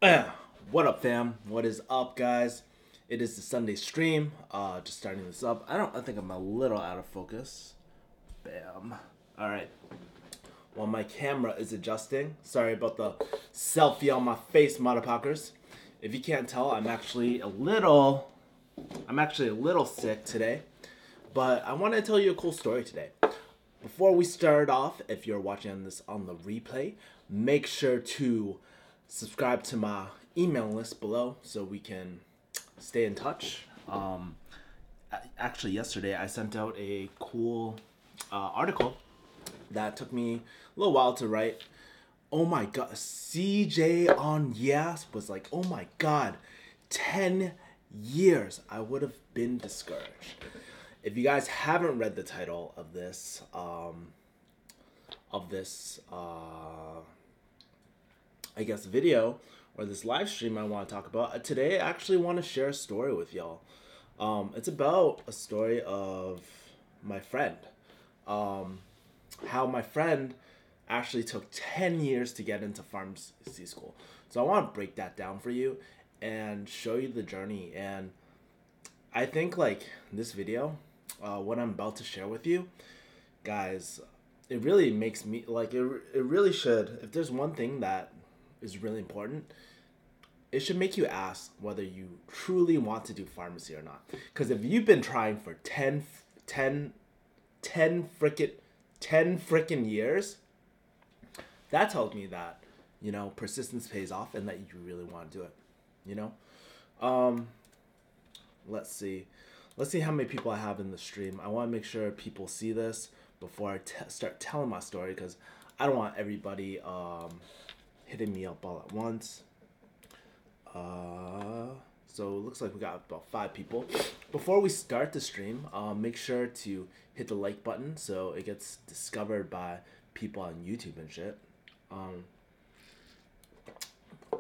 Eh, what up, fam? What is up, guys? It is the Sunday stream. Just starting this up. I think I'm a little out of focus. Bam. All right. While my camera is adjusting, sorry about the selfie on my face, motherfuckers. If you can't tell, I'm actually a little sick today. But I want to tell you a cool story today. Before we start off, if you're watching this on the replay, make sure to subscribe to my email list below so we can stay in touch. Actually, yesterday I sent out a cool article that took me a little while to write. Oh my god, CJ on Yes was like, oh my god, 10 years. I would have been discouraged. If you guys haven't read the title of this I guess video or this live stream I want to talk about today, I actually want to share a story with y'all. It's about a story of my friend. How my friend actually took 10 years to get into pharmacy school. So I want to break that down for you and show you the journey. And I think like this video, what I'm about to share with you, guys, it really makes me like it really should. If there's one thing that is really important, it should make you ask whether you truly want to do pharmacy or not. Because if you've been trying for 10 freaking years, that tells me that, persistence pays off and that you really want to do it, you know? Um, let's see. Let's see how many people I have in the stream. I want to make sure people see this before I start telling my story because I don't want everybody hitting me up all at once. So it looks like we got about 5 people. Before we start the stream, make sure to hit the like button so it gets discovered by people on YouTube and shit.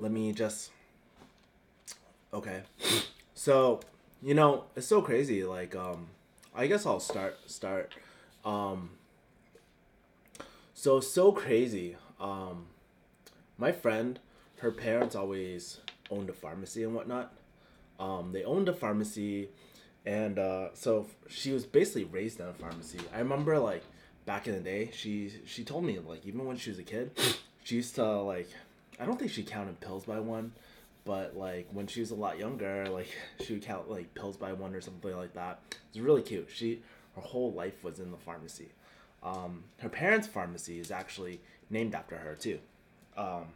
Let me just. Okay. So, it's so crazy. Like, I guess I'll start. Um, so crazy. My friend, her parents always owned a pharmacy and whatnot. They owned a pharmacy, and so she was basically raised in a pharmacy. I remember like back in the day, she told me like even when she was a kid, she used to like I don't think she counted pills by one, but like when she was a lot younger, like she would count like pills by one or something like that. It was really cute. Her whole life was in the pharmacy. Her parents' pharmacy is actually named after her too.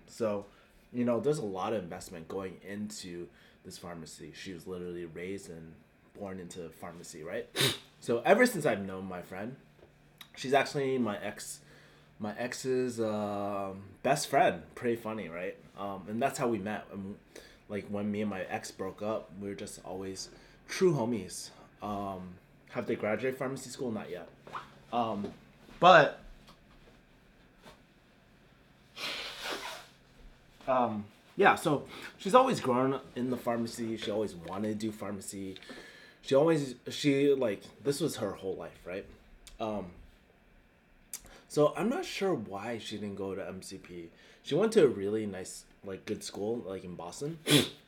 So, there's a lot of investment going into this pharmacy. She was literally raised and born into pharmacy, right? So ever since I've known my friend, she's actually my ex's best friend. Pretty funny, right? And that's how we met. Like when me and my ex broke up, we were just always true homies. Have they graduated pharmacy school? Not yet. But yeah, so she's always grown in the pharmacy. She always wanted to do pharmacy. She like this was her whole life, right? Um, so I'm not sure why she didn't go to MCP. She went to a really nice, like good school, like in Boston,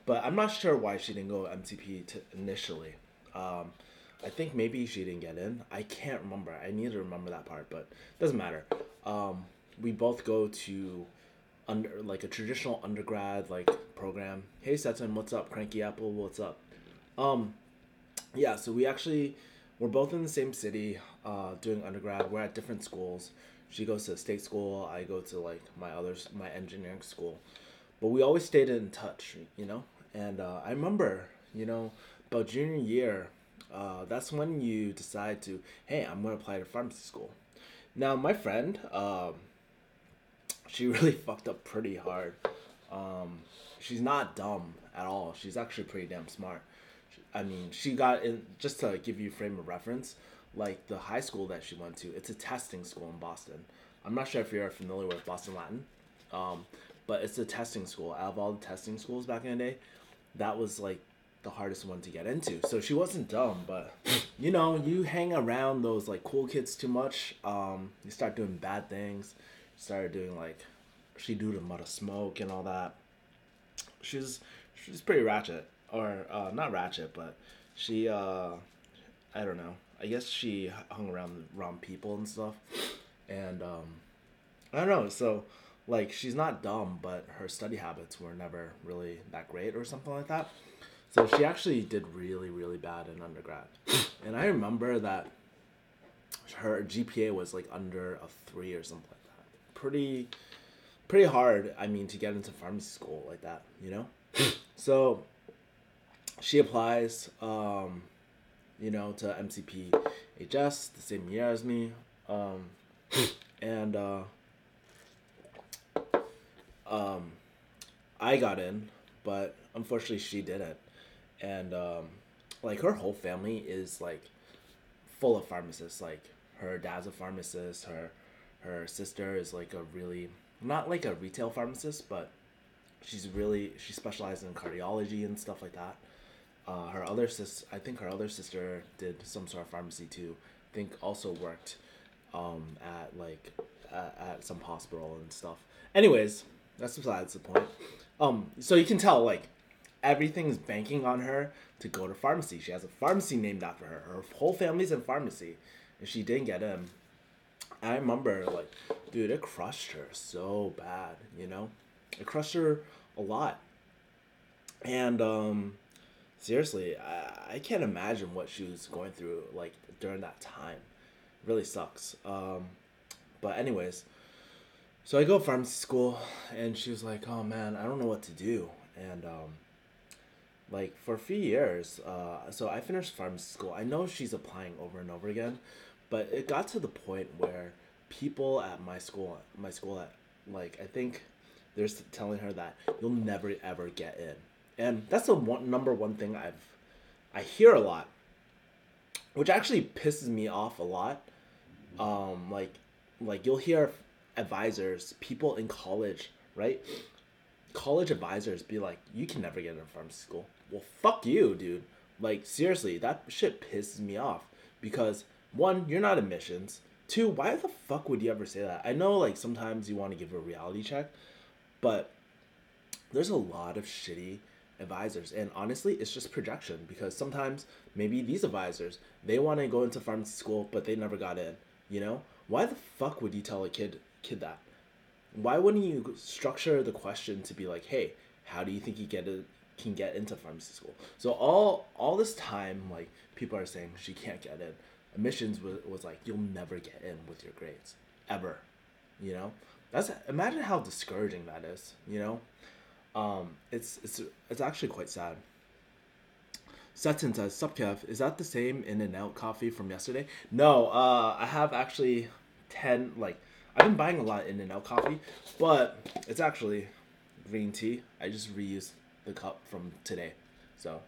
but I'm not sure why she didn't go to MCP initially. Um, I think maybe she didn't get in. I can't remember. I need to remember that part, but it doesn't matter. We both go to under like a traditional undergrad like program. Hey Seton, what's up? Cranky Apple, what's up? Um, yeah, so we're both in the same city, doing undergrad. We're at different schools. She goes to state school. I go to like my engineering school, but we always stayed in touch. And I remember, about junior year, that's when you decide to, hey, I'm gonna apply to pharmacy school. Now my friend, she really fucked up pretty hard. Um, she's not dumb at all. She's actually pretty damn smart. I mean, she got in, just to give you a frame of reference, like the high school that she went to, it's a testing school in Boston. I'm not sure if you're familiar with Boston Latin, um, but it's a testing school. Out of all the testing schools back in the day, that was like the hardest one to get into. So she wasn't dumb, but you hang around those like cool kids too much, you start doing bad things. Started doing like she do the amount of smoke and all that. she's pretty ratchet, or not ratchet, but she I don't know. I guess she hung around the wrong people and stuff, and I don't know. So like she's not dumb, but her study habits were never really that great or something like that. So she actually did really really bad in undergrad, and I remember that her GPA was like under a 3 or something like that. Pretty hard. I mean, to get into pharmacy school like that, you know. So she applies, to MCP HS the same year as me, and um, I got in, but unfortunately she didn't, and like her whole family is like full of pharmacists. Like her dad's a pharmacist. Her sister is like a really not like a retail pharmacist, but she specializes in cardiology and stuff like that. I think her other sister did some sort of pharmacy too. I think also worked at like at some hospital and stuff. Anyways, that's besides the point. So you can tell like everything's banking on her to go to pharmacy. She has a pharmacy named after her. Her whole family's in pharmacy, and she didn't get in. I remember like, dude, it crushed her so bad. It crushed her a lot, and seriously, I can't imagine what she was going through like during that time. It really sucks. But anyways, so I go to pharmacy school, and she was like, "Oh man, I don't know what to do." And like for a few years, so I finished pharmacy school. I know she's applying over and over again, but it got to the point where people at my school at like I think they're telling her that you'll never ever get in, and that's the number one thing I hear a lot, which actually pisses me off a lot. Like you'll hear advisors, people in college, right? College advisors be like, you can never get into pharmacy school. Well, fuck you, dude. Like, seriously, that shit pisses me off. Because, one, you're not admissions. Two, why the fuck would you ever say that? I know, like, sometimes you want to give a reality check, but there's a lot of shitty advisors. And honestly, it's just projection. Because sometimes, maybe these advisors, they want to go into pharmacy school, but they never got in. Why the fuck would you tell a kid that? Why wouldn't you structure the question to be like, hey, how do you think you can get into pharmacy school? So all this time, like people are saying she can't get in. Admissions was like, you'll never get in with your grades ever. That's imagine how discouraging that is. It's actually quite sad. Sutton says, "Sup, Kev? Is that the same In-N-Out coffee from yesterday?" No, I have actually 10 like I've been buying a lot of In-N-Out coffee, but it's actually green tea. I just reused the cup from today. So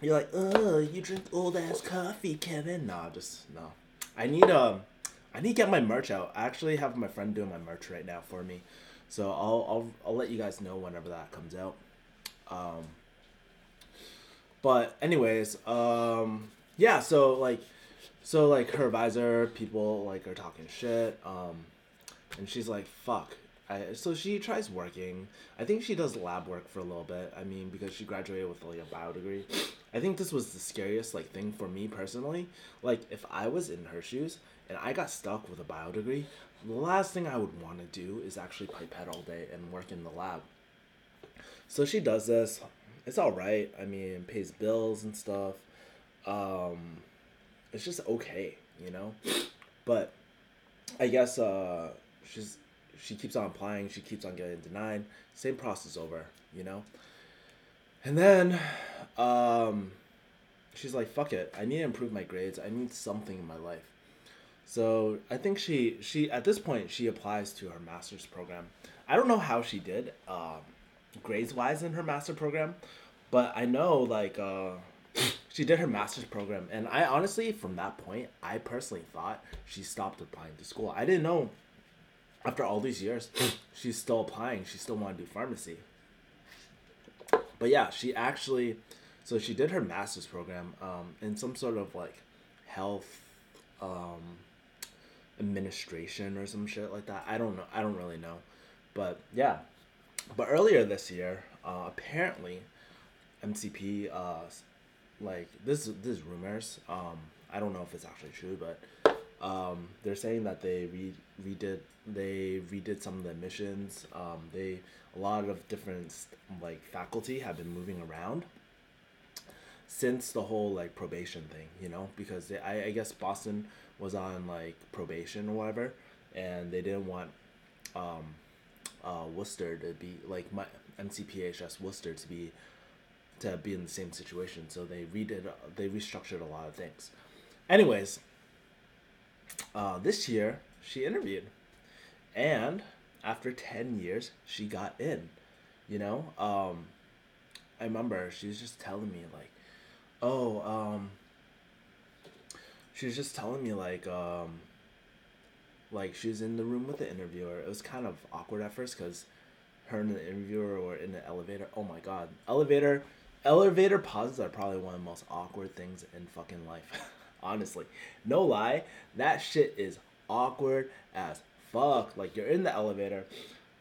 you're like, you drink old ass coffee, Kevin. Nah, just no. I need to get my merch out. I actually have my friend doing my merch right now for me. So I'll let you guys know whenever that comes out. But anyways, yeah, so her advisor, people like are talking shit, and she's like, fuck. So she tries working. I think she does lab work for a little bit. I mean, because she graduated with like a bio degree. I think this was the scariest like thing for me personally. Like if I was in her shoes and I got stuck with a bio degree, the last thing I would want to do is actually pipette all day and work in the lab. So she does this. It's all right. I mean, pays bills and stuff. Um, it's just okay, But I guess she keeps on applying. She keeps on getting denied. Same process over. And then she's like, "Fuck it. I need to improve my grades. I need something in my life." So I think she at this point she applies to her master's program. I don't know how she did grades wise in her master program, but I know like she did her master's program, and I honestly from that point I personally thought she stopped applying to school. I didn't know after all these years she's still applying. She still wanted to do pharmacy. But yeah, she did her master's program in some sort of like health administration or some shit like that. I don't know. I don't really know. But yeah. But earlier this year, apparently MCP, like this is rumors. I don't know if it's actually true, but they're saying that they redid some of the missions. They a lot of different like faculty have been moving around since the whole like probation thing, because I guess Boston was on like probation or whatever, and they didn't want um, Worcester to be like my MCPHS Worcester to be in the same situation. So they restructured a lot of things. Anyways, this year she interviewed, and after 10 years she got in. You know, I remember she was just telling me like, oh, she was just telling me like she was in the room with the interviewer. It was kind of awkward at first because her and the interviewer were in the elevator. Oh my god, elevator pauses are probably one of the most awkward things in fucking life. Honestly, no lie, that shit is awkward as fuck. Like you're in the elevator,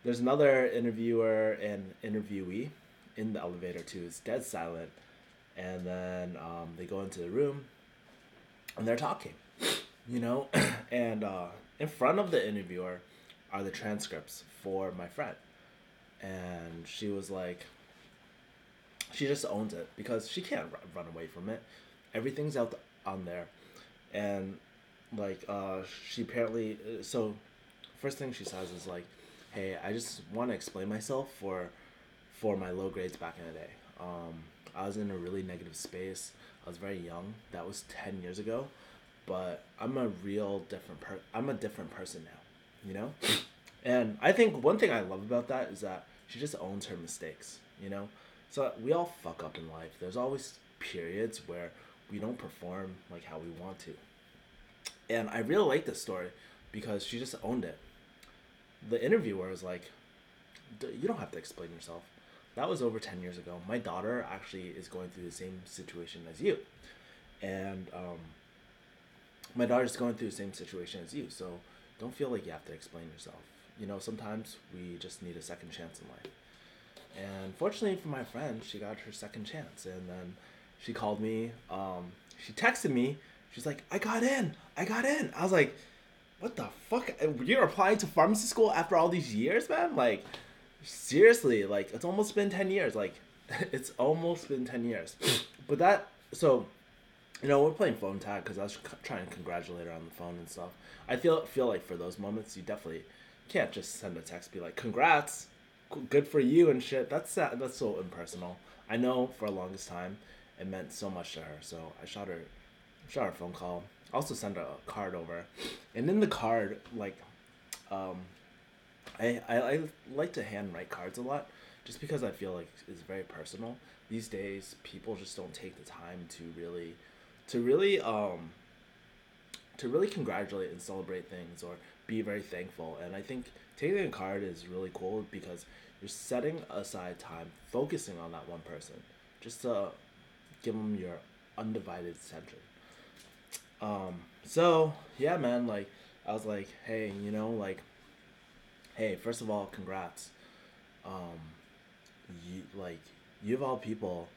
there's another interviewer and interviewee in the elevator too. It's dead silent, and then they go into the room and they're talking, you know, and in front of the interviewer are the transcripts for my friend, and she was like, she just owns it because she can't run away from it. Everything's out on there, and like she apparently so first thing she says is like, hey, I just want to explain myself for my low grades back in the day. I was in a really negative space. I was very young. That was 10 years ago, but I'm a different person now, you know. And I think one thing I love about that is that she just owns her mistakes, you know. So we all fuck up in life. There's always periods where we don't perform like how we want to. And I really like this story because she just owned it. The interviewer was like, you don't have to explain yourself. That was over 10 years ago. My daughter actually is going through the same situation as you. And my daughter's going through the same situation as you. So don't feel like you have to explain yourself. You know, sometimes we just need a second chance in life. And fortunately for my friend, she got her second chance. And then she called me. She texted me. She's like, I got in. I got in. I was like, what the fuck? You're applying to pharmacy school after all these years, man? Like, seriously, like, it's almost been 10 years. Like, it's almost been 10 years. But so, we're playing phone tag because I was trying to congratulate her on the phone and stuff. I feel like for those moments, you definitely can't just send a text, be like, congrats, good for you and shit. That's so impersonal. I know for the longest time, it meant so much to her. So I shot her a phone call. Also sent a card over, and in the card, like, I like to handwrite cards a lot, just because I feel like it's very personal. These days, people just don't take the time to really to really congratulate and celebrate things or be very thankful. And I think taking a card is really cool because you're setting aside time, focusing on that one person, just to give them your undivided attention. So yeah, man, like I was like, hey, like, hey, first of all, congrats. Um, you of all people,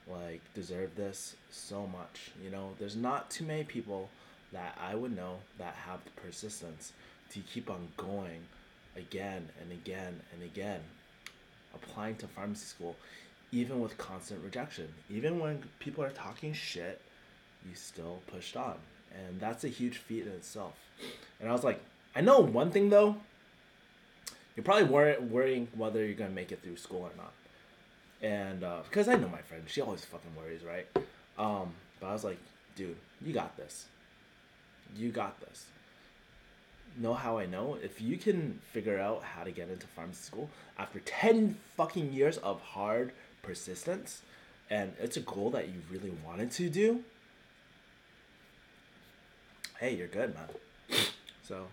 like, deserve this so much. There's not too many people that I would know that have the persistence to keep on going again and again and again, applying to pharmacy school, even with constant rejection. Even when people are talking shit, you still pushed on. And that's a huge feat in itself. And I was like, I know one thing though. You're probably worrying whether you're going to make it through school or not. And because I know my friend, she always fucking worries, right? But I was like, dude, you got this. You got this. Know how I know? If you can figure out how to get into pharmacy school after 10 fucking years of hard persistence, and it's a goal that you really wanted to do, hey, you're good, man. So,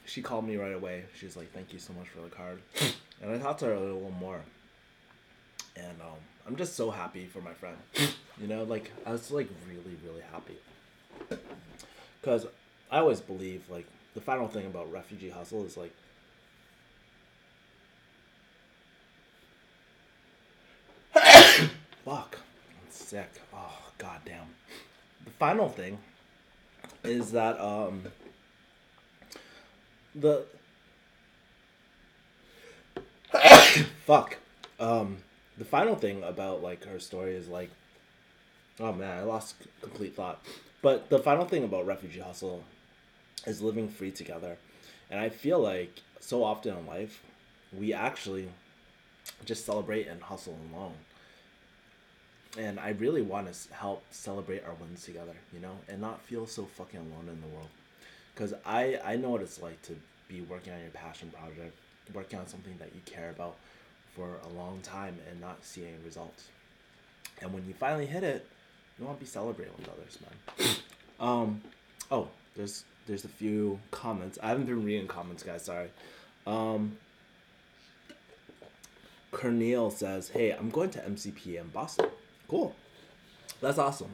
she called me right away. She's like, thank you so much for the card. And I talked to her a little more. And I'm just so happy for my friend. Like, I was, like, really, really happy. Because I always believe, like, the final thing about Refugee Hustle is, like, Fuck. I'm sick. Oh, goddamn. The final thing is that the fuck. The final thing about like her story is like, oh man, I lost complete thought. But the final thing about Refugee Hustle is living free together. And I feel like so often in life, we actually just celebrate and hustle alone. And I really want to help celebrate our wins together, you know, and not feel so fucking alone in the world. Because I know what it's like to be working on your passion project, working on something that you care about for a long time and not see any results. And when you finally hit it, you want to be celebrating with others, man. Oh, there's a few comments. I haven't been reading comments, guys. Sorry. Um, Cornel says, "Hey, I'm going to MCP in Boston. Cool. That's awesome.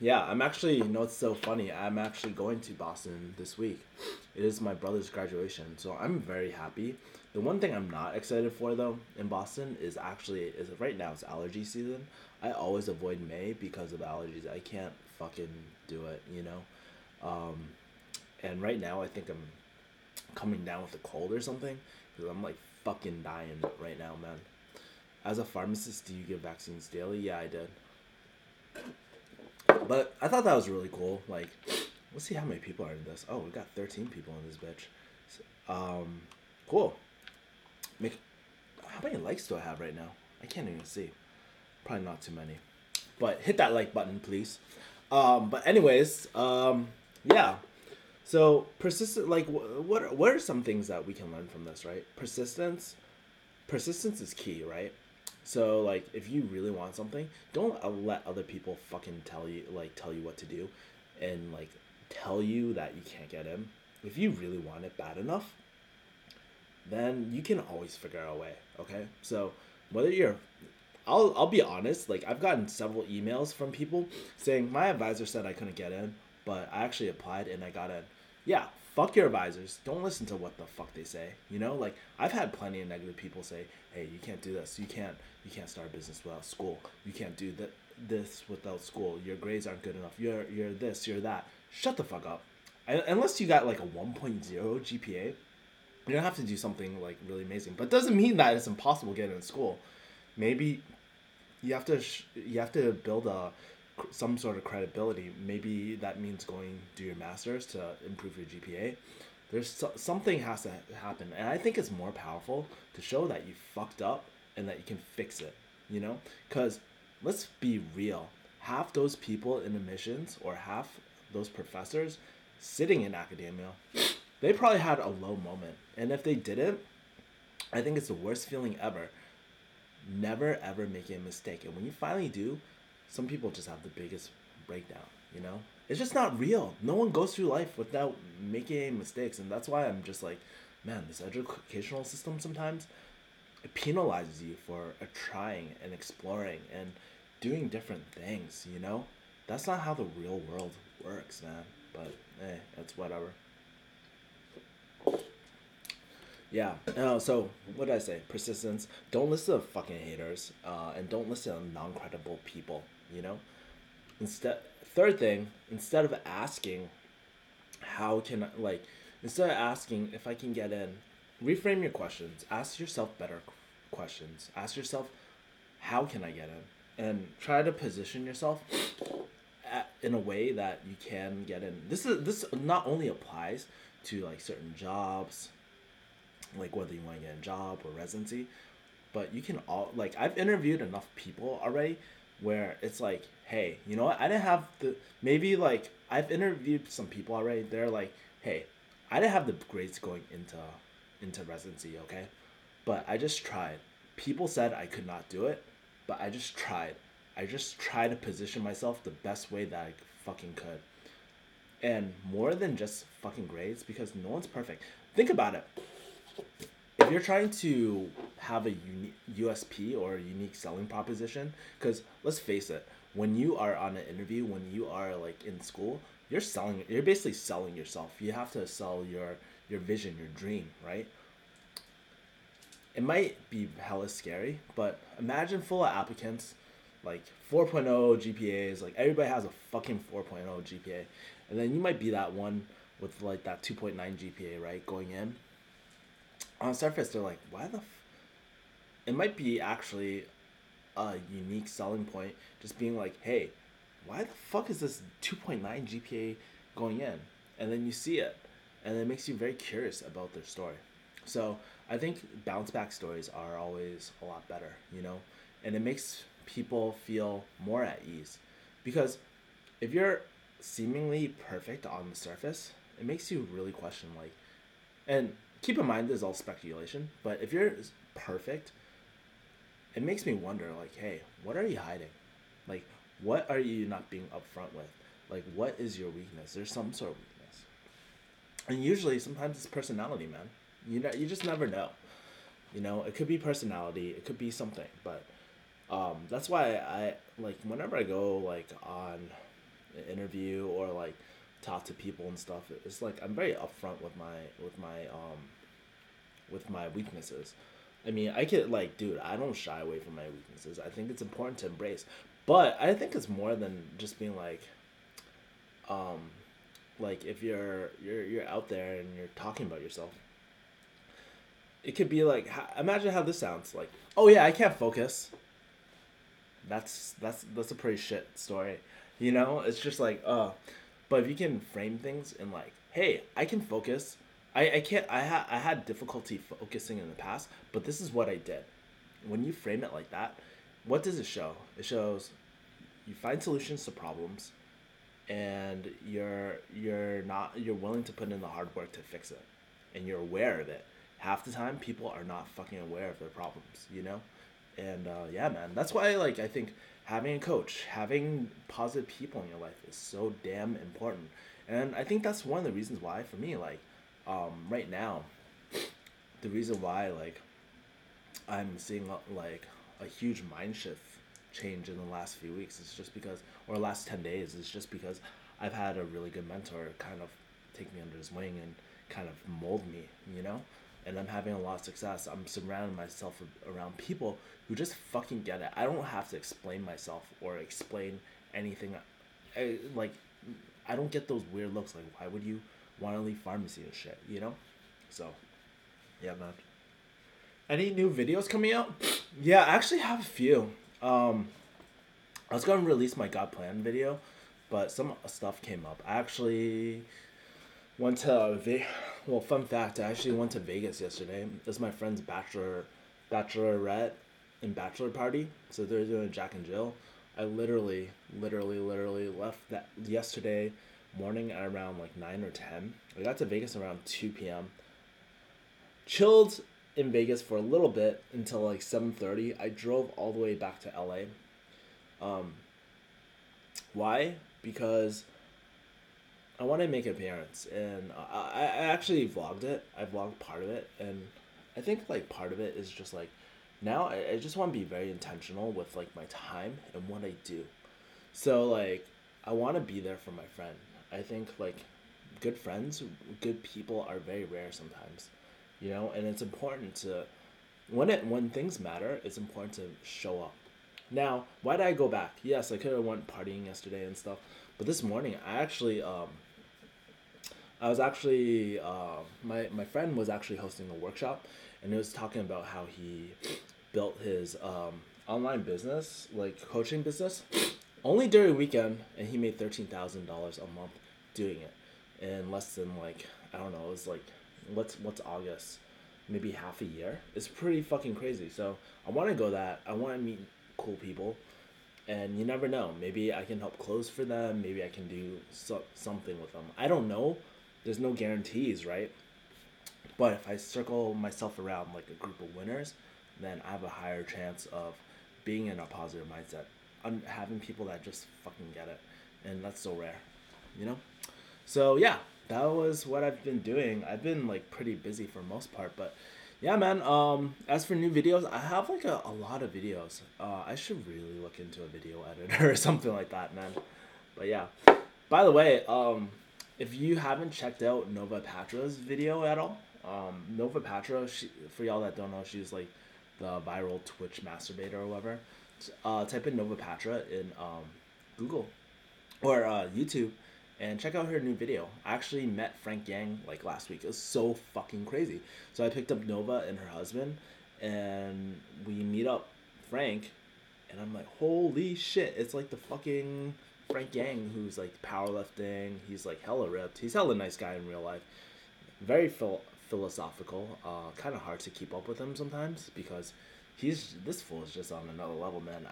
Yeah, I'm actually, you know, it's so funny. I'm actually going to Boston this week. It is my brother's graduation, so I'm very happy. The one thing I'm not excited for though in Boston is right now it's allergy season. I always avoid May because of allergies. I can't fucking do it, you know. Um, and right now I think I'm coming down with a cold or something because I'm like fucking dying right now, man. As a pharmacist, do you give vaccines daily? Yeah, I did. But I thought that was really cool. Like, let's see how many people are in this. Oh, we got 13 people in this bitch. Cool. Make How many likes do I have right now? I can't even see. Probably not too many. But hit that like button, please. But anyways, yeah. So persistent. Like, what are some things that we can learn from this? Right, persistence is key, right? So like if you really want something, don't let other people fucking tell you what to do and like tell you that you can't get in. If you really want it bad enough, then you can always figure out a way, okay? So whether you're I'll be honest, like I've gotten several emails from people saying my advisor said I couldn't get in, but I actually applied and I got in. Yeah, fuck your advisors. Don't listen to what the fuck they say. You know, like I've had plenty of negative people say, "Hey, you can't do this. You can't start a business without school. You can't do this without school. Your grades aren't good enough. You're this, you're that." Shut the fuck up. Unless you got like a 1.0 GPA, you don't have to do something like really amazing. But it doesn't mean that it's impossible to get into school. Maybe you have to build some sort of credibility. Maybe that means going do your masters to improve your GPA. Something has to happen, and I think it's more powerful to show that you fucked up and that you can fix it. You know, because let's be real. Half those people in admissions or half those professors sitting in academia, they probably had a low moment, and if they didn't, I think it's the worst feeling ever. Never ever making a mistake. And when you finally do, some people just have the biggest breakdown, you know? It's just not real. No one goes through life without making any mistakes. And that's why I'm just like, man, this educational system sometimes it penalizes you for trying and exploring and doing different things, you know? That's not how the real world works, man. But hey, that's whatever. Yeah. So what did I say? Persistence. Don't listen to fucking haters. And don't listen to non-credible people. You know. Third thing, instead of asking, how can I like, instead of asking if I can get in, reframe your questions. Ask yourself better questions. Ask yourself, how can I get in? And try to position yourself in a way that you can get in. This not only applies to like certain jobs, like whether you want to get a job or residency, but you can all like I've interviewed enough people already where it's like, hey, you know what, I didn't have the maybe like I've interviewed some people already, they're like, hey, I didn't have the grades going into residency, okay, but I just tried. People said I could not do it, but I just tried to position myself the best way that I fucking could. And more than just fucking grades, because no one's perfect. Think about it. If you're trying to have a unique USP or a unique selling proposition, because let's face it, when you are on an interview, when you are like in school, you're basically selling yourself. You have to sell your vision, your dream, right? it might be hella scary, but imagine full of applicants, like 4.0 GPAs, like everybody has a fucking 4.0 GPA. And then you might be that one with like that 2.9 GPA, right? Going in. On the surface, they're like, why the it might be actually a unique selling point, just being like, hey, why the fuck is this 2.9 GPA going in? And then you see it, and it makes you very curious about their story. So I think bounce back stories are always a lot better, you know, and it makes people feel more at ease, because if you're seemingly perfect on the surface, it makes you really question, like, and keep in mind this is all speculation, but if you're perfect, it makes me wonder, like, hey, what are you hiding? Like, what are you not being upfront with? Like, what is your weakness? There's some sort of weakness, and usually, sometimes it's personality, man. You just never know. You know, it could be personality, it could be something, but that's why I like whenever I go like on an interview or like talk to people and stuff. It's like I'm very upfront with my weaknesses. I mean, I could like, dude, I don't shy away from my weaknesses. I think it's important to embrace, but I think it's more than just being um, like if you're out there and you're talking about yourself. It could be like, imagine how this sounds. Like, oh yeah, I can't focus. That's a pretty shit story, you know. It's just like, but if you can frame things in like, hey, I can focus. I can't. I had difficulty focusing in the past, but this is what I did. When you frame it like that, what does it show? It shows you find solutions to problems, and you're willing to put in the hard work to fix it, and you're aware of it. Half the time, people are not fucking aware of their problems, you know. And yeah, man, that's why like I think having a coach, having positive people in your life is so damn important. And I think that's one of the reasons why for me, like right now, the reason why like I'm seeing like a huge mind shift change in the last few weeks is just because, or last 10 days is just because I've had a really good mentor kind of take me under his wing and kind of mold me, you know? And I'm having a lot of success. I'm surrounding myself around people who just fucking get it. I don't have to explain myself or explain anything. Like, I don't get those weird looks. Like, why would you want to leave pharmacy and shit, you know? So, yeah, man. Any new videos coming out? Yeah, I actually have a few. I was gonna release my God Plan video, but some stuff came up. I actually went to well, fun fact, I actually went to Vegas yesterday. It was my friend's bachelorette and bachelor party. So they're doing Jack and Jill. I literally left that yesterday morning at around like 9 or 10. I got to Vegas around 2 p.m. Chilled in Vegas for a little bit until like 7:30. I drove all the way back to LA. Um, why? Because I want to make an appearance, and I actually vlogged it. I vlogged part of it, and I think like part of it is just like now I just want to be very intentional with like my time and what I do. So like I want to be there for my friend. I think like good friends, good people are very rare sometimes, you know, and it's important to when things matter, it's important to show up. Now, why did I go back? Yes, I could have went partying yesterday and stuff, but this morning I was actually my friend was actually hosting a workshop, and he was talking about how he built his online business, like coaching business, only during the weekend, and he made $13,000 a month doing it in less than like I don't know, it was like what's August, maybe half a year. It's pretty fucking crazy. So I want to go that. I want to meet cool people, and you never know. Maybe I can help close for them. Maybe I can do something with them. I don't know. There's no guarantees, right? But if I circle myself around like a group of winners, then I have a higher chance of being in a positive mindset. I'm having people that just fucking get it, and that's so rare, you know. So yeah, that was what I've been doing. I've been like pretty busy for most part, but yeah, man. As for new videos, I have like a lot of videos. I should really look into a video editor or something like that, man. But yeah. By the way, if you haven't checked out Nova Patra's video at all, Nova Patra. For y'all that don't know, she's like the viral Twitch masturbator or whatever. Type in Nova Patra in Google or YouTube, and check out her new video. I actually met Frank Yang like last week. It was so fucking crazy. So I picked up Nova and her husband, and we meet up Frank, and I'm like, holy shit! It's like the fucking Frank Yang who's like powerlifting. He's like hella ripped. He's hella nice guy in real life. Very philosophical. Kind of hard to keep up with him sometimes because this fool is just on another level, man.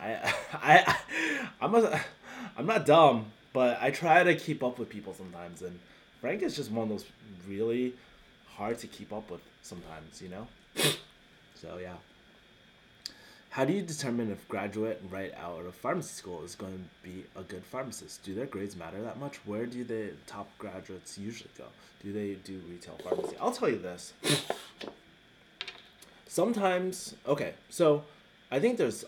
I'm not dumb, but I try to keep up with people sometimes, and Frank is just one of those really hard to keep up with sometimes, you know. So yeah. How do you determine if graduate right out of pharmacy school is going to be a good pharmacist? Do their grades matter that much? Where do the top graduates usually go? Do they do retail pharmacy? I'll tell you this. Sometimes, okay, so I think there's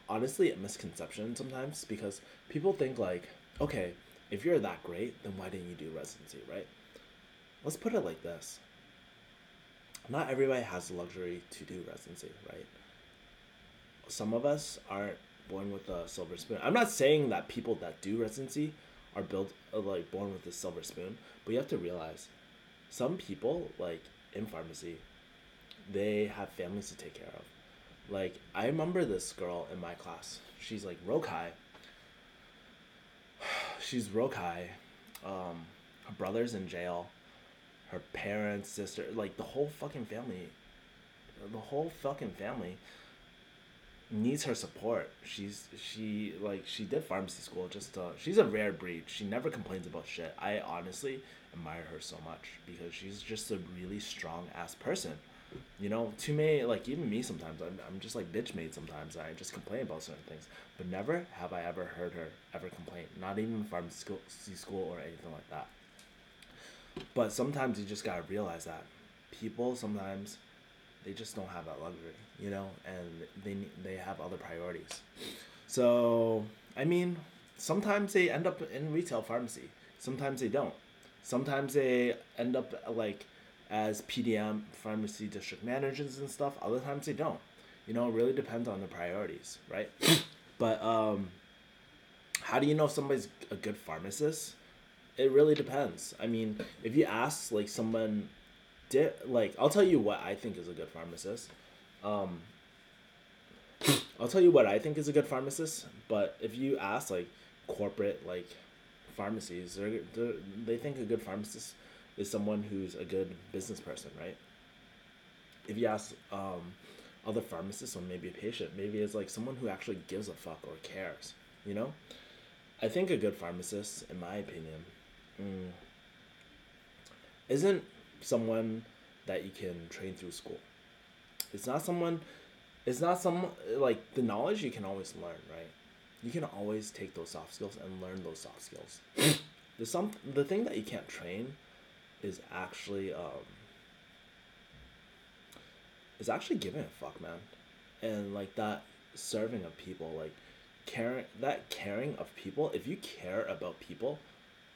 honestly a misconception sometimes because people think like, okay, if you're that great, then why didn't you do residency, right? Let's put it like this. Not everybody has the luxury to do residency, right? Some of us aren't born with a silver spoon. I'm not saying that people that do residency are built like born with a silver spoon, but you have to realize some people like in pharmacy, they have families to take care of. Like I remember this girl in my class. She's like Rokai. She's Rokai. Her brother's in jail. Her parents, sister, like the whole fucking family. The whole fucking family needs her support. She did pharmacy school she's a rare breed. She never complains about shit. I honestly admire her so much because she's just a really strong ass person. You know, too many, like even me sometimes I'm just like bitch made sometimes. I just complain about certain things, but never have I ever heard her ever complain, not even pharmacy school or anything like that. But sometimes you just gotta realize that people sometimes they just don't have that luxury, you know, and they have other priorities. So I mean, sometimes they end up in retail pharmacy, sometimes they don't. Sometimes they end up like as PDM pharmacy district managers and stuff. Other times they don't. You know, it really depends on the priorities, right? But how do you know if somebody's a good pharmacist? It really depends. I mean, if you ask like someone I'll tell you what I think is a good pharmacist. Um, I'll tell you what I think is a good pharmacist. But if you ask like corporate like pharmacies, they think a good pharmacist is someone who's a good business person, right? If you ask other pharmacists or maybe a patient, maybe it's like someone who actually gives a fuck or cares. You know, I think a good pharmacist, in my opinion, isn't someone that you can train through school. It's not someone. It's not some like the knowledge you can always learn, right? You can always take those soft skills and learn those soft skills. The thing that you can't train is actually giving a fuck, man, and like that serving of people, like caring of people. If you care about people,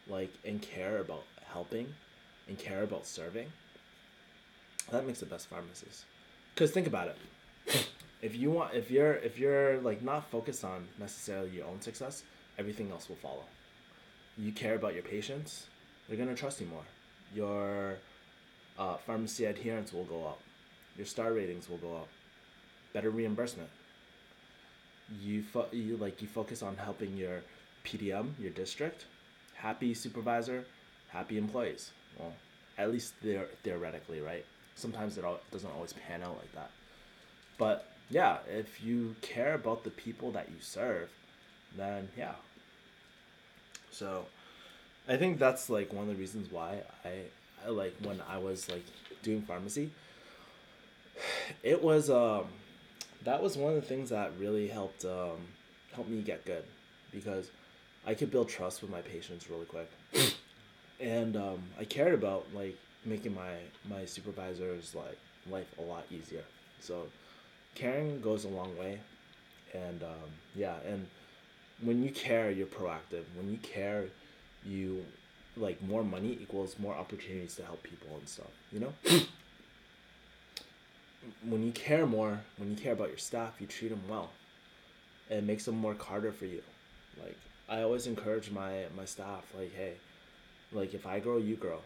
like and care about helping, and care about serving, that makes the best pharmacist. Cause think about it. If you're like not focused on necessarily your own success, everything else will follow. You care about your patients, they're gonna trust you more. Your pharmacy adherence will go up. Your star ratings will go up. Better reimbursement. You focus on helping your PDM, your district, happy supervisor, happy employees. Well, at least theoretically, right? Sometimes doesn't always pan out like that. But yeah, if you care about the people that you serve, then yeah. So I think that's like one of the reasons why I like when I was like doing pharmacy, it was that was one of the things that really helped me get good because I could build trust with my patients really quick. And I cared about like making my supervisor's like life a lot easier. So caring goes a long way, and yeah, and when you care, you're proactive. When you care, you like more money equals more opportunities to help people and stuff. You know. when you care more, when you care about your staff, you treat them well. It makes them work harder for you. Like, I always encourage my staff, like, hey, like, if I grow, you grow.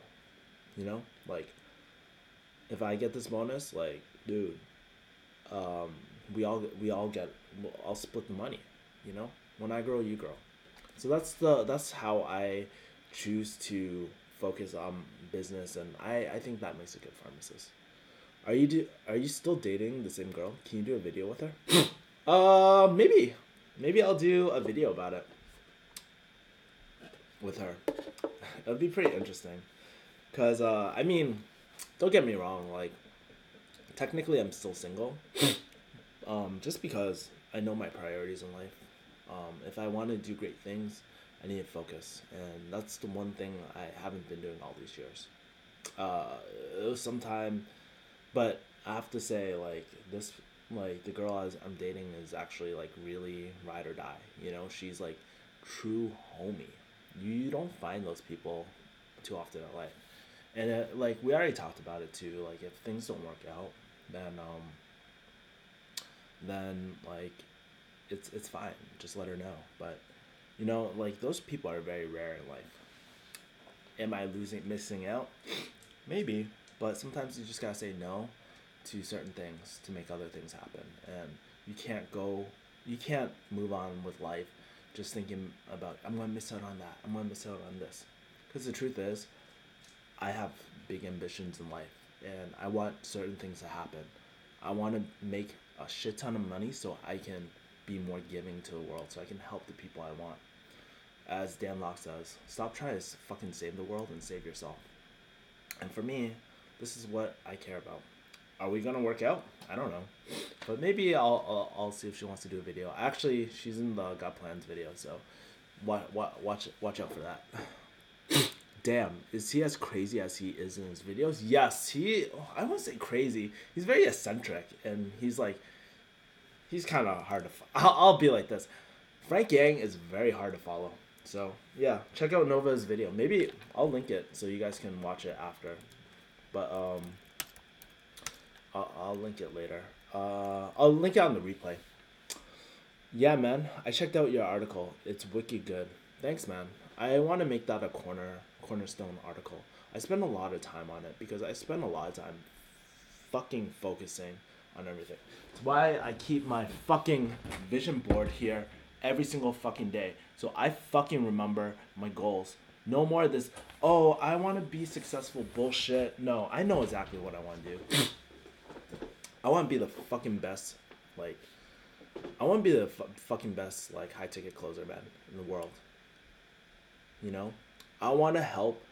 You know, like, if I get this bonus, like, dude, um, we all get. I'll split the money. You know, when I grow, you grow. So that's how I choose to focus on business, and I think that makes a good pharmacist. Are you still dating the same girl? Can you do a video with her? Maybe I'll do a video about it with her. It'd be pretty interesting. Cause I mean, don't get me wrong. Like, technically, I'm still single. Just because I know my priorities in life. If I want to do great things, I need to focus, and that's the one thing I haven't been doing all these years. It was sometime, but I have to say, like, this, like, the girl I'm dating is actually, like, really ride or die. You know, she's like true homie. You don't find those people too often in life. And like, we already talked about it too. Like, if things don't work out, then like, it's fine. Just let her know. But you know, like, those people are very rare in life. Am I missing out? Maybe, but sometimes you just gotta say no to certain things to make other things happen, and you can't move on with life just thinking about, I'm gonna miss out on that, I'm gonna miss out on this, because the truth is, I have big ambitions in life, and I want certain things to happen. I want to make a shit ton of money so I can be more giving to the world, so I can help the people I want. As Dan Locke says, stop trying to fucking save the world and save yourself. And for me, this is what I care about. Are we gonna work out? I don't know, but maybe I'll see if she wants to do a video. Actually, she's in the Got Plans video, so watch out for that. Damn, is he as crazy as he is in his videos? Yes, I won't say crazy. He's very eccentric, and he's kind of hard to. I'll be like this. Frank Yang is very hard to follow. So yeah, check out Nova's video. Maybe I'll link it so you guys can watch it after. But I'll link it later. I'll link it on the replay. Yeah, man. I checked out your article. It's wicked good. Thanks, man. I want to make that a cornerstone article. I spend a lot of time on it because I spend a lot of time fucking focusing on everything. It's why I keep my fucking vision board here every single fucking day. So I fucking remember my goals. No more of this, oh, I want to be successful bullshit. No, I know exactly what I want to do. I want to be the fucking best, like, I want to be the fucking best, like, high ticket closer, man, in the world. You know? I want to help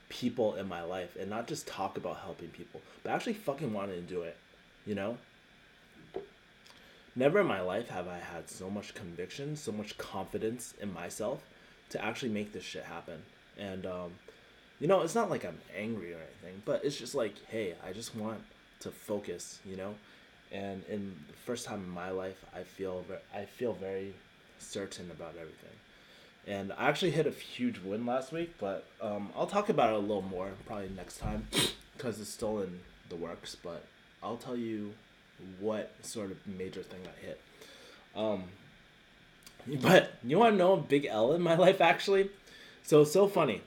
people in my life and not just talk about helping people, but actually fucking want to do it. You know? Never in my life have I had so much conviction, so much confidence in myself to actually make this shit happen. And, you know, it's not like I'm angry or anything, but it's just like, hey, I just want to focus, you know? And in the first time in my life, I feel very certain about everything. And I actually hit a huge win last week, but I'll talk about it a little more probably next time because it's still in the works, but I'll tell you what sort of major thing I hit. But you want to know a big L in my life, actually? So funny.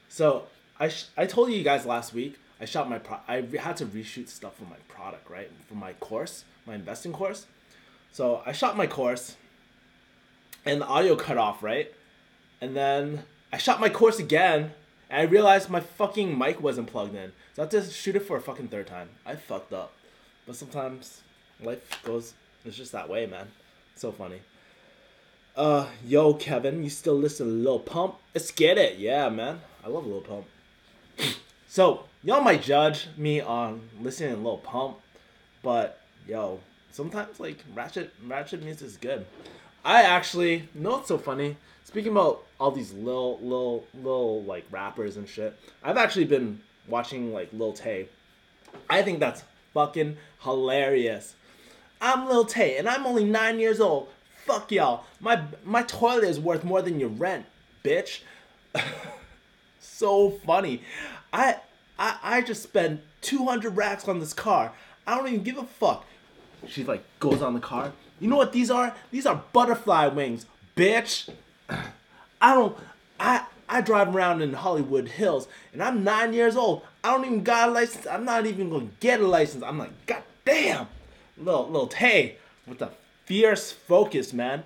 So I told you guys last week, I shot I had to reshoot stuff for my product, right? For my course, my investing course. So I shot my course and the audio cut off, right? And then I shot my course again and I realized my fucking mic wasn't plugged in. So I had to shoot it for a fucking third time. I fucked up. But sometimes life it's just that way, man. So funny. Yo, Kevin, you still listen to Lil Pump? Let's get it. Yeah, man. I love Lil Pump. So, y'all might judge me on listening to Lil Pump, but, yo, sometimes, like, ratchet music is good. I actually, you know what's so funny? Speaking about all these little, like, rappers and shit, I've actually been watching, like, Lil Tay. I think that's fucking hilarious. I'm Lil Tay, and I'm only 9 years old. Fuck y'all. My toilet is worth more than your rent, bitch. So funny. I just spent 200 racks on this car. I don't even give a fuck. She like goes on the car. You know what these are? These are butterfly wings, bitch. I don't. I drive around in Hollywood Hills, and I'm 9 years old. I don't even got a license. I'm not even gonna get a license. I'm like, God damn, little Tay with the fierce focus, man.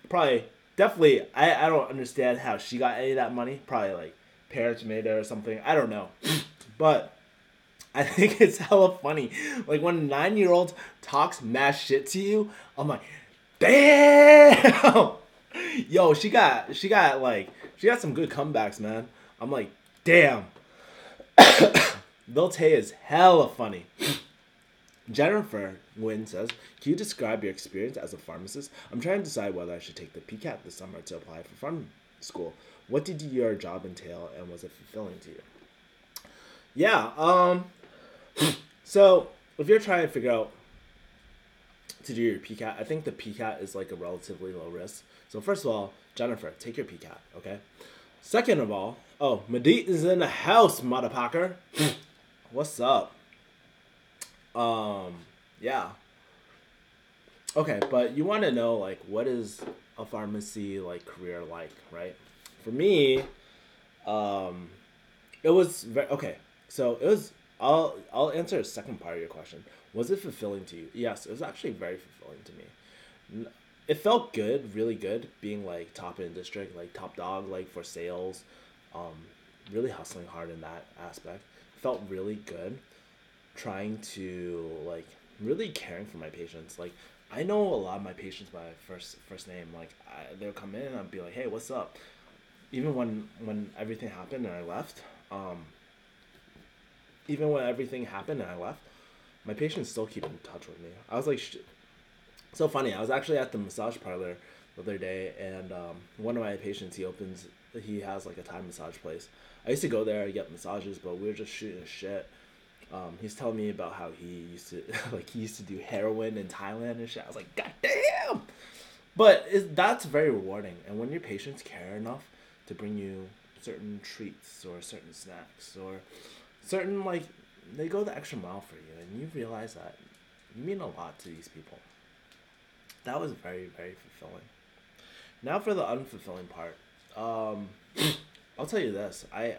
Probably, definitely. I don't understand how she got any of that money. Probably like parents made her or something. I don't know, but I think it's hella funny. Like when a 9-year-old talks mad shit to you, I'm like, damn. Yo, she got some good comebacks, man. I'm like, damn. Lil Tay is hella funny. Jennifer Nguyen says, can you describe your experience as a pharmacist? I'm trying to decide whether I should take the PCAT this summer to apply for pharm school. What did your job entail, and was it fulfilling to you? Yeah, so if you're trying to figure out to do your PCAT, I think the PCAT is like a relatively low risk. So first of all, Jennifer, take your PCAT, okay? Second of all, oh, Medit is in the house, motherfucker. What's up? Yeah. Okay, but you want to know like what is a pharmacy like career like, right? For me, it was very okay. So it was. I'll answer the second part of your question. Was it fulfilling to you? Yes, it was actually very fulfilling to me. It felt good, really good, being like top in the district, like top dog, like for sales. Um, really hustling hard in that aspect. Felt really good. Trying to like really caring for my patients. Like I know a lot of my patients by first name. Like they'll come in and I'll be like, hey, what's up? Even when everything happened and I left. Even when everything happened and I left, my patients still keep in touch with me. I was like, so funny. I was actually at the massage parlor the other day, and one of my patients, he has like a Thai massage place. I used to go there to get massages, but we were just shooting shit. He's telling me about how he used to he used to do heroin in Thailand and shit. I was like, God damn! But that's very rewarding, and when your patients care enough to bring you certain treats or certain snacks or certain like they go the extra mile for you, and you realize that you mean a lot to these people. That was very, very fulfilling. Now for the unfulfilling part. I'll tell you this. I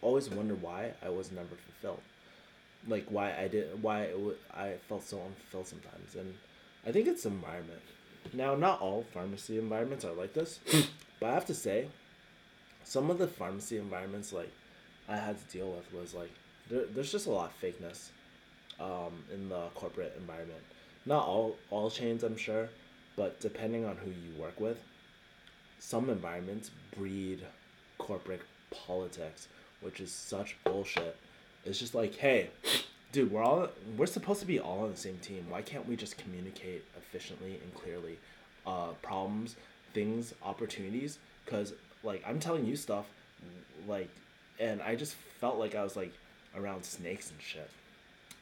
always wondered why I was never fulfilled. Like I felt so unfulfilled sometimes, and I think it's the environment. Now, not all pharmacy environments are like this, but I have to say, some of the pharmacy environments like I had to deal with was like there's just a lot of fakeness in the corporate environment. Not all chains, I'm sure, but depending on who you work with, some environments breed corporate politics, which is such bullshit. It's just like, hey, dude, we're supposed to be all on the same team. Why can't we just communicate efficiently and clearly, problems, things, opportunities? Because like I'm telling you stuff, like, and I just felt like I was like around snakes and shit,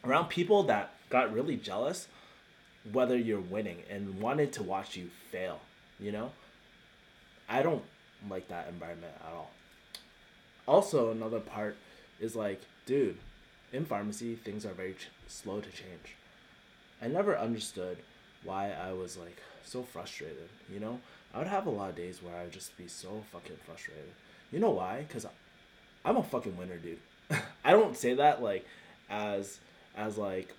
around people that got really jealous whether you're winning and wanted to watch you fail. You know, I don't like that environment at all. Also, another part is like, dude, in pharmacy, things are very slow to change. I never understood why I was like so frustrated. You know, I would have a lot of days where I would just be so fucking frustrated. You know why? Because I'm a fucking winner, dude. I don't say that like as like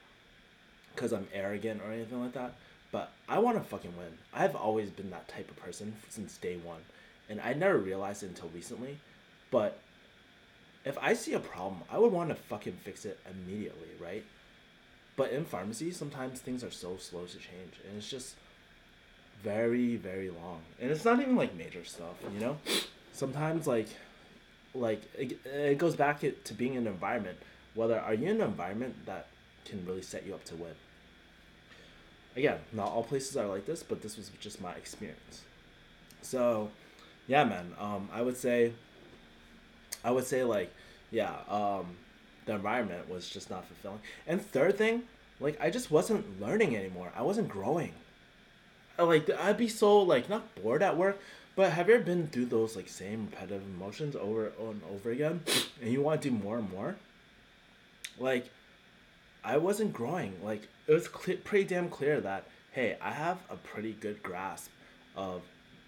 because I'm arrogant or anything like that. But I want to fucking win. I've always been that type of person since day one, and I never realized it until recently. But if I see a problem, I would want to fucking fix it immediately, right? But in pharmacy, sometimes things are so slow to change, and it's just very, very long. And it's not even like major stuff, you know? Sometimes it goes back to being in an environment. Whether are you in an environment that can really set you up to win? Again, not all places are like this, but this was just my experience. So, yeah, man. I would say like, yeah, the environment was just not fulfilling. And third thing, like I just wasn't learning anymore. I wasn't growing. Like I'd be so like not bored at work, but have you ever been through those like same repetitive emotions over and over again, and you want to do more and more? Like I wasn't growing. Like it was pretty damn clear that hey, I have a pretty good grasp of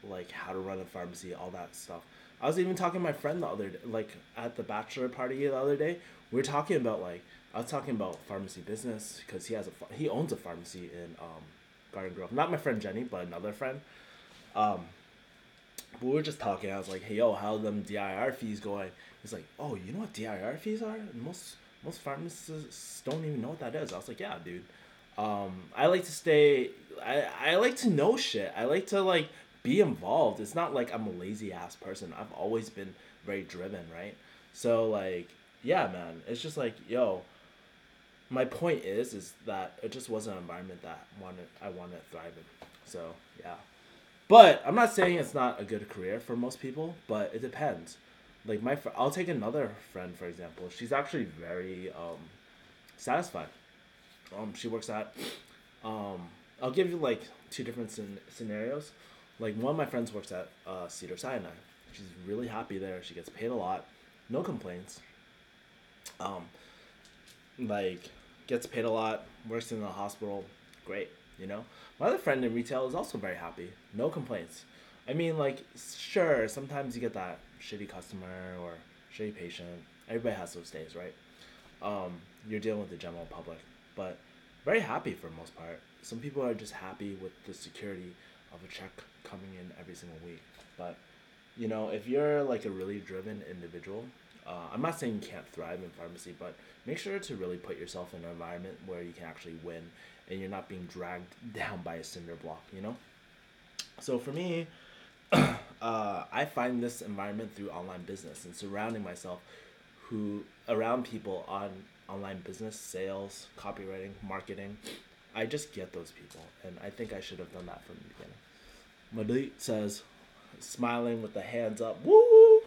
like how to run a pharmacy, all that stuff. I was even talking to my friend the other day, like at the bachelor party the other day. We were talking about like I was talking about pharmacy business because he owns a pharmacy in Garden Grove. Not my friend Jenny, but another friend. Um, but we were just talking. I was like, "Hey, yo, how them DIR fees going?" He's like, "Oh, you know what DIR fees are? Most pharmacists don't even know what that is." I was like, "Yeah, dude. I like to stay. I like to know shit. I like to like be involved. It's not like I'm a lazy ass person. I've always been very driven, right? So like, yeah, man. It's just like, yo, my point is that it just wasn't an environment that I wanted to thrive in. So yeah, but I'm not saying it's not a good career for most people, but it depends. Like I'll take another friend for example. She's actually very satisfied. She works at I'll give you like two different scenarios. Like one of my friends works at Cedar Sinai. She's really happy there. She gets paid a lot, no complaints. Um, like gets paid a lot, works in the hospital, great. You know, my other friend in retail is also very happy, no complaints. I mean, like sure, sometimes you get that shitty customer or shitty patient. Everybody has those days, right? You're dealing with the general public, but very happy for the most part. Some people are just happy with the security of a check coming in every single week. But you know, if you're like a really driven individual, I'm not saying you can't thrive in pharmacy, but make sure to really put yourself in an environment where you can actually win and you're not being dragged down by a cinder block, you know? So for me, I find this environment through online business and surrounding myself who around people on online business, sales, copywriting, marketing. I just get those people, and I think I should have done that from the beginning. Malik says, smiling with the hands up. Woo!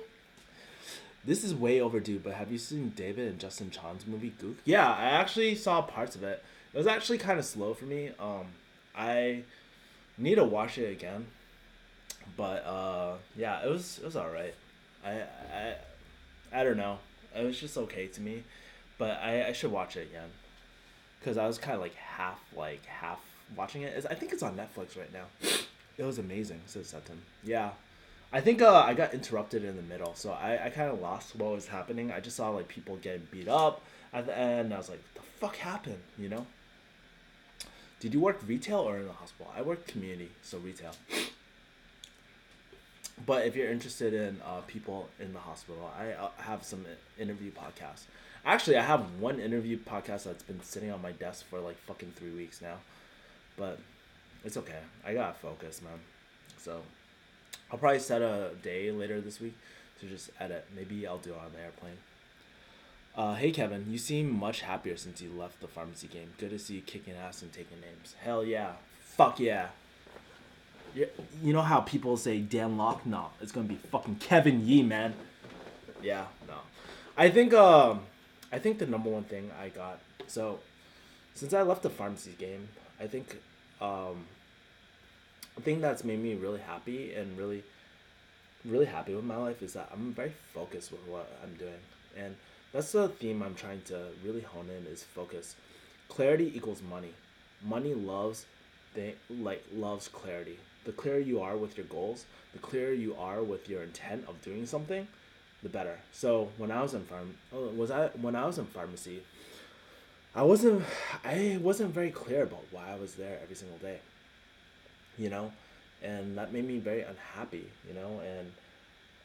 This is way overdue, but have you seen David and Justin Chan's movie Gook? Yeah, I actually saw parts of it. It was actually kind of slow for me. I need to watch it again, but yeah, it was all right. I I don't know. It was just okay to me, but I should watch it again because I was kind of like half watching it. I think it's on Netflix right now. It was amazing, says Sutton. Yeah, I think I got interrupted in the middle, so I kind of lost what was happening. I just saw like people getting beat up at the end. I was like, "The fuck happened?" You know? Did you work retail or in the hospital? I worked community, so retail. But if you're interested in people in the hospital, I have some interview podcasts. Actually, I have one interview podcast that's been sitting on my desk for like fucking 3 weeks now. But it's okay. I gotta focus, man. So I'll probably set a day later this week to just edit. Maybe I'll do it on the airplane. Hey Kevin, you seem much happier since you left the pharmacy game. Good to see you kicking ass and taking names. Hell yeah. Fuck yeah. You know how people say Dan Locke? No, it's gonna be fucking Kevin Yee, man. Yeah, no. I think I think the number one thing I got so since I left the pharmacy game, I think a thing that's made me really happy and really happy with my life is that I'm very focused with what I'm doing. And that's the theme I'm trying to really hone in is focus. Clarity equals money. Money loves clarity. The clearer you are with your goals, the clearer you are with your intent of doing something, the better. So when I was in pharmacy, I wasn't I wasn't very clear about why I was there every single day, you know? And that made me very unhappy, you know? And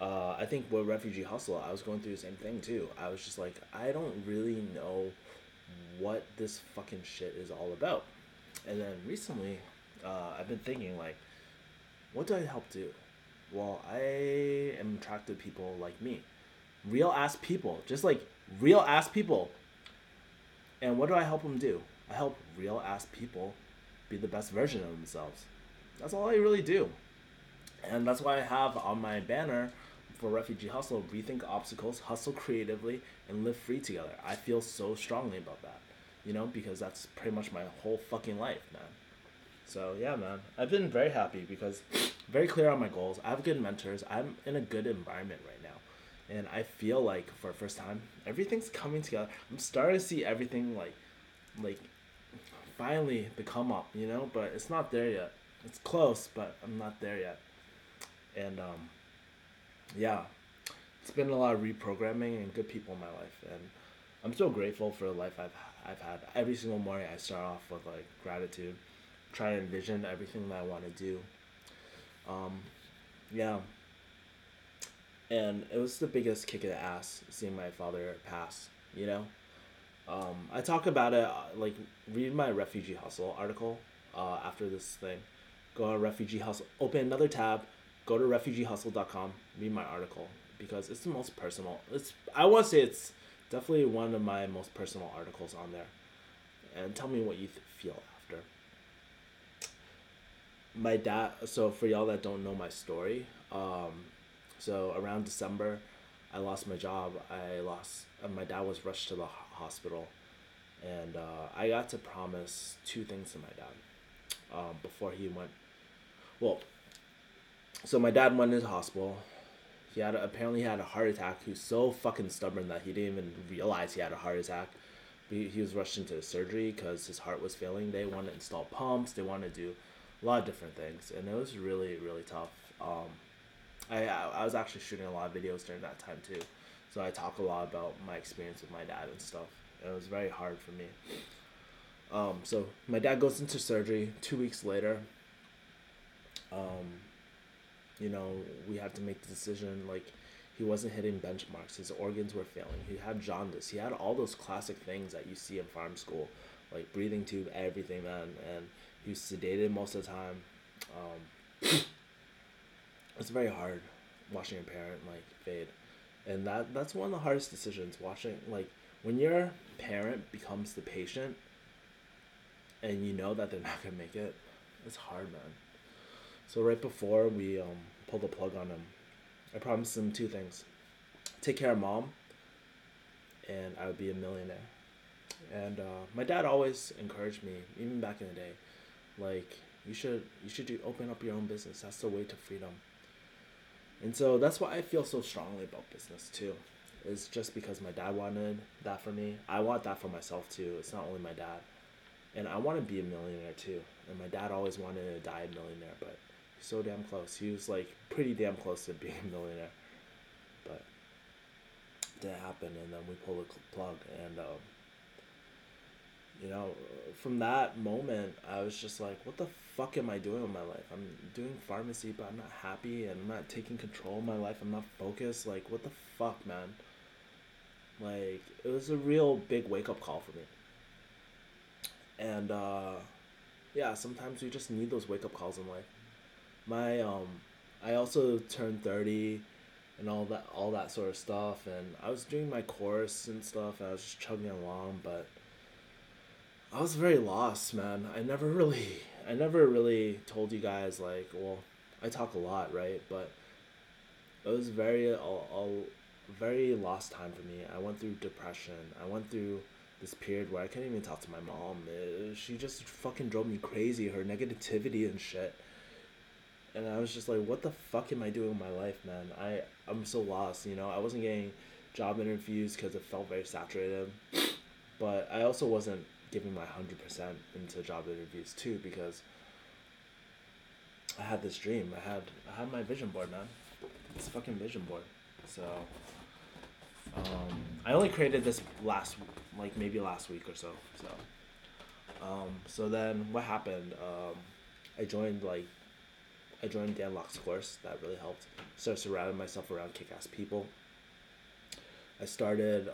I think with Refugee Hustle, I was going through the same thing too. I was just like, I don't really know what this fucking shit is all about. And then recently, I've been thinking like, what do I help do? Well, I am attracted to people like me, real ass people, just like real ass people. And what do I help them do? I help real ass people be the best version of themselves. That's all I really do. And that's why I have on my banner for Refugee Hustle, rethink obstacles, hustle creatively, and live free together. I feel so strongly about that, you know, because that's pretty much my whole fucking life, man. So yeah, man, I've been very happy because very clear on my goals. I have good mentors. I'm in a good environment right now, and I feel like for the first time, everything's coming together. I'm starting to see everything like like finally the come up, you know, but it's not there yet. It's close, but I'm not there yet. And yeah, it's been a lot of reprogramming and good people in my life, and I'm so grateful for the life I've had. Every single morning, I start off with like gratitude, try to envision everything that I want to do. Um, yeah, and it was the biggest kick in the ass seeing my father pass. You know, I talk about it like read my refugee hustle article after this thing. Go on refugee hustle, open another tab, go to refugeehustle.com, read my article because it's the most personal. It's I want to say it's definitely one of my most personal articles on there. And tell me what you feel after. My dad. So for y'all that don't know my story, so around December, I lost my job. I lost. My dad was rushed to the hospital, and I got to promise two things to my dad before he went. Well, so my dad went into the hospital. Apparently he had a heart attack. He was so fucking stubborn that he didn't even realize he had a heart attack. He was rushed into surgery because his heart was failing. They wanted to install pumps. They wanted to do a lot of different things, and it was really really tough. I was actually shooting a lot of videos during that time too, so I talk a lot about my experience with my dad and stuff. It was very hard for me. So my dad goes into surgery. 2 weeks later, um, we had to make the decision. Like, he wasn't hitting benchmarks. His organs were failing. He had jaundice. He had all those classic things that you see in farm school, like breathing tube, everything, man. And he was sedated most of the time. It's very hard watching a parent like fade, and that's one of the hardest decisions. Watching like when your parent becomes the patient, and you know that they're not gonna make it. It's hard, man. So right before we pulled the plug on him, I promised him two things: take care of mom, and I would be a millionaire. And my dad always encouraged me, even back in the day, like you should open up your own business. That's the way to freedom. And so that's why I feel so strongly about business too. It's just because my dad wanted that for me. I want that for myself too. It's not only my dad. And I want to be a millionaire too. And my dad always wanted to die a millionaire, but he's so damn close. He was like pretty damn close to being a millionaire. But it didn't happen, and then we pulled the plug. And from that moment, I was just like, what the fuck am I doing with my life? I'm doing pharmacy, but I'm not happy, and I'm not taking control of my life. I'm not focused. Like, what the fuck, man? Like, it was a real big wake up call for me. And yeah, sometimes we just need those wake up calls in life. My I also turned 30 and all that sort of stuff, and I was doing my course and stuff, and I was just chugging along, but I was very lost, man. I never really told you guys, like, well, I talk a lot, right? But it was a very lost time for me. I went through depression. I went through this period where I couldn't even talk to my mom. She just fucking drove me crazy. Her negativity and shit. And I was just like, what the fuck am I doing with my life, man? I'm so lost. I wasn't getting job interviews because it felt very saturated. But I also wasn't giving my 100% into job interviews too, because I had this dream. I had my vision board, man. It's a fucking vision board. So I only created this maybe last week or so. So then what happened? I joined Dan Locke's course. That really helped. Started surrounding myself around kick-ass people. I started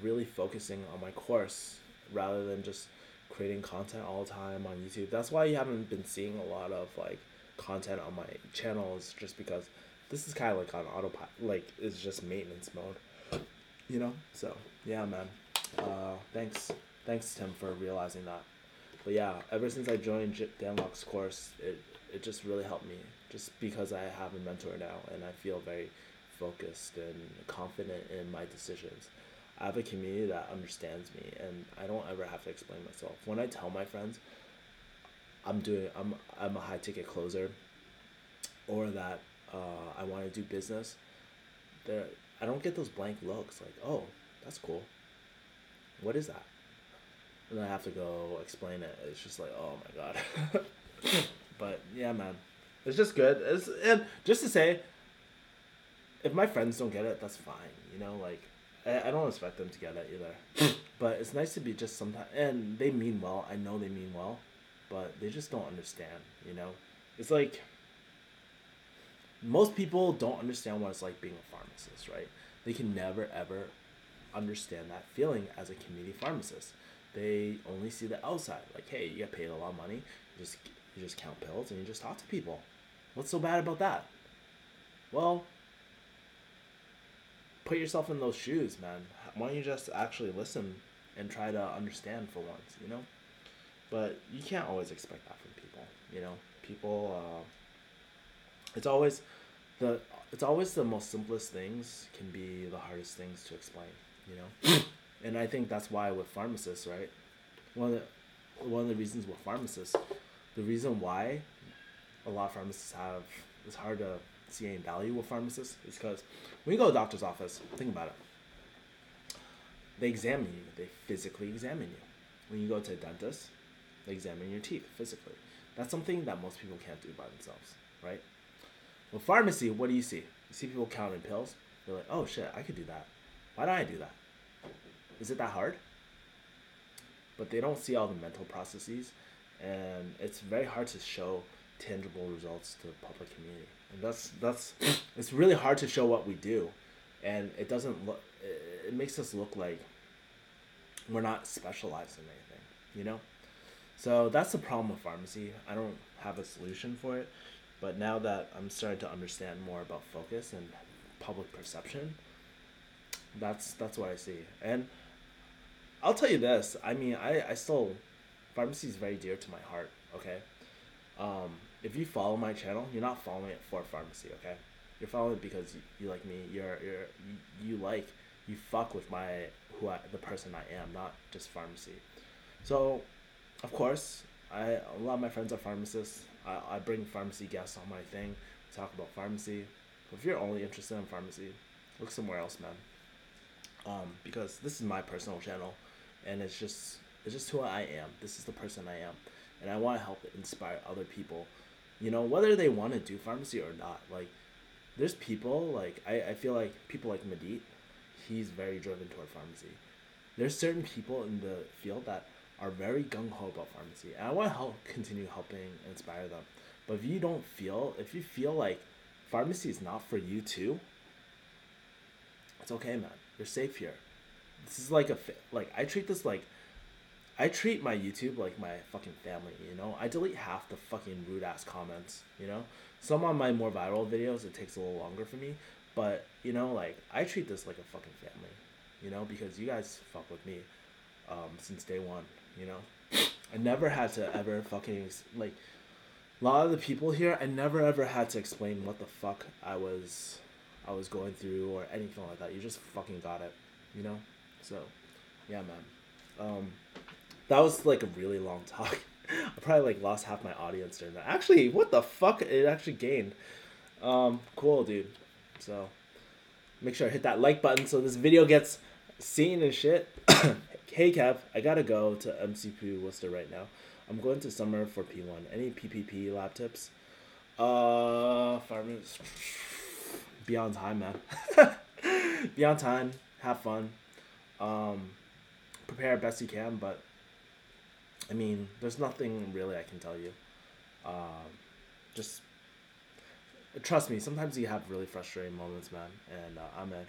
really focusing on my course rather than just creating content all the time on YouTube. That's why you haven't been seeing a lot of like content on my channel, is just because this is kind of like on autopilot, like it's just maintenance mode. So yeah, man. Thanks Tim for realizing that. But yeah, ever since I joined Dan Locke's course, it just really helped me, just because I have a mentor now, and I feel very focused and confident in my decisions. I have a community that understands me, and I don't ever have to explain myself. When I tell my friends I'm a high ticket closer, or that I want to do business, there I don't get those blank looks like, oh, that's cool. What is that? and I have to go explain it. It's just like, oh my god. But yeah, man, it's just good. And just to say, if my friends don't get it, that's fine. You know, like I don't expect them to get it either. But it's nice to be just sometimes, and they mean well. I know they mean well, but they just don't understand. You know, it's like most people don't understand what it's like being a pharmacist, right? They can never ever understand that feeling as a community pharmacist. They only see the outside, like, hey, you get paid a lot of money, you just count pills and you just talk to people. What's so bad about that? Well, put yourself in those shoes, man. Why don't you just actually listen and try to understand for once, you know? But you can't always expect that from people, you know? People, it's always the it's always the most simplest things can be the hardest things to explain, you know? And I think that's why with pharmacists, right? One of the reasons with pharmacists, the reason why a lot of pharmacists have it's hard to see any value with pharmacists is because when you go to a doctor's office, think about it. They examine you. They physically examine you. When you go to a dentist, they examine your teeth physically. That's something that most people can't do by themselves, right? With pharmacy, what do you see? You see people counting pills. They're like, oh shit, I could do that. Why don't I do that? Is it that hard? But they don't see all the mental processes, and it's very hard to show tangible results to the public community. And that's it's really hard to show what we do, and it doesn't look. It makes us look like we're not specialized in anything, you know. So that's the problem with pharmacy. I don't have a solution for it, but now that I'm starting to understand more about focus and public perception, that's what I see. And I'll tell you this. I mean, I still pharmacy is very dear to my heart. Okay, if you follow my channel, you're not following it for pharmacy. Okay, you're following it because you like me. You fuck with the person I am, not just pharmacy. So, of course, a lot of my friends are pharmacists. I bring pharmacy guests on my thing, talk about pharmacy. But if you're only interested in pharmacy, look somewhere else, man. Because this is my personal channel, and it's just who I am. This is the person I am, and I want to help inspire other people. You know, whether they want to do pharmacy or not. Like, there's people like I feel like people like Medit, he's very driven toward pharmacy. There's certain people in the field that are very gung ho about pharmacy, and I want to continue helping inspire them. But if you feel like pharmacy is not for you too, it's okay, man. You're safe here. This is like I treat my YouTube like my fucking family, you know? I delete half the fucking rude ass comments, you know? Some on my more viral videos, it takes a little longer for me. But, you know, like, I treat this like a fucking family, you know? Because you guys fuck with me since day one, you know? I never had to ever fucking, like, a lot of the people here, I never ever had to explain what the fuck I was going through or anything like that. You just fucking got it, you know? So, yeah, man. That was like a really long talk. I probably like lost half my audience during that. Actually, what the fuck? It actually gained. Cool, dude. So make sure to hit that like button so this video gets seen and shit. Hey Kev, I gotta go to MCP Worcester right now. I'm going to summer for P1. Any PPP lab tips? Farmers. Be on time, man. Be on time. Have fun. Prepare best you can, but I mean, there's nothing really I can tell you. Just trust me. Sometimes you have really frustrating moments, man. And Ahmed,